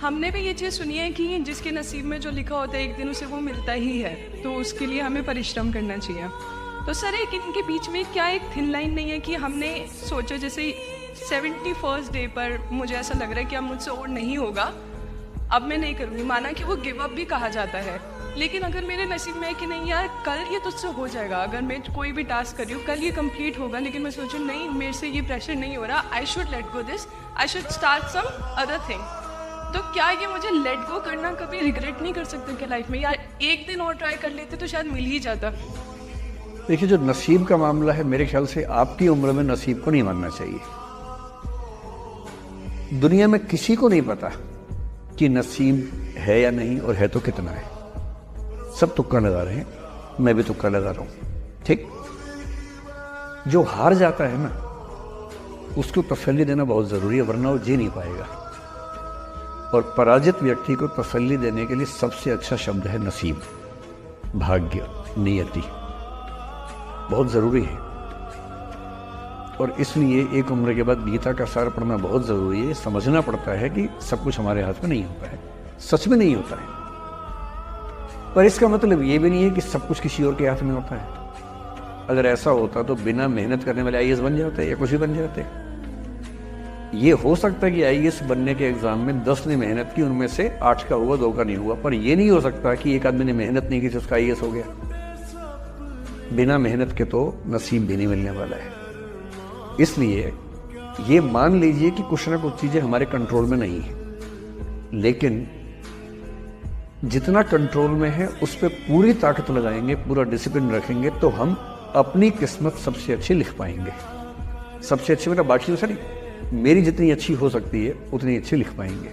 हमने भी ये चीज़ सुनी है कि जिसके नसीब में जो लिखा होता है एक दिन उसे वो मिलता ही है, तो उसके लिए हमें परिश्रम करना चाहिए। तो सर एक इनके बीच में क्या एक थिन लाइन नहीं है कि हमने सोचा जैसे 71st डे पर मुझे ऐसा लग रहा है कि अब मुझसे और नहीं होगा, अब मैं नहीं करूँगी, माना कि वो गिव अप भी कहा जाता है, लेकिन अगर मेरे नसीब में है कि नहीं यार कल ये तुझसे हो जाएगा, अगर मैं कोई भी टास्क कर रही हूँ कल ये कंप्लीट होगा, लेकिन मैं सोचूँ नहीं मेरे से ये प्रेशर नहीं हो रहा, I should let go this, I should start some other thing. तो क्या ये मुझे लेट गो करना कभी रिग्रेट नहीं कर सकते क्या लाइफ में, यार एक दिन और ट्राई कर लेते तो शायद मिल ही जाता। देखिए, जो नसीब का मामला है मेरे ख्याल से आपकी उम्र में नसीब को नहीं मानना चाहिए। दुनिया में किसी को नहीं पता कि नसीब है या नहीं, और है तो कितना है। सब तुक्का लगा रहे हैं, मैं भी तुक्का लगा रहा हूं। ठीक, जो हार जाता है ना उसको तसल्ली देना बहुत जरूरी है, वरना वो जी नहीं पाएगा। और पराजित व्यक्ति को तसल्ली देने के लिए सबसे अच्छा शब्द है नसीब, भाग्य, नियति, बहुत जरूरी है। और इसलिए एक उम्र के बाद गीता का सार पढ़ना बहुत जरूरी है। समझना पड़ता है कि सब कुछ हमारे हाथ में नहीं होता है, सच में नहीं होता है। पर इसका मतलब ये भी नहीं है कि सब कुछ किसी और के हाथ में होता है। अगर ऐसा होता तो बिना मेहनत करने वाले आईएएस बन जाते या कुछ भी बन जाते। ये हो सकता है कि आईएएस बनने के एग्जाम में 10 ने मेहनत की, उनमें से 8 का हुआ, 2 का नहीं हुआ। पर यह नहीं हो सकता कि एक आदमी ने मेहनत नहीं की तो उसका आईएएस हो गया। बिना मेहनत के तो नसीब भी नहीं मिलने वाला है। इसलिए ये मान लीजिए कि कुछ ना कुछ चीजें हमारे कंट्रोल में नहीं है, लेकिन जितना कंट्रोल में है उस पर पूरी ताकत लगाएंगे, पूरा डिसिप्लिन रखेंगे, तो हम अपनी किस्मत सबसे अच्छी लिख पाएंगे। सबसे अच्छी मतलब बाकी तो सर, मेरी जितनी अच्छी हो सकती है उतनी अच्छी लिख पाएंगे।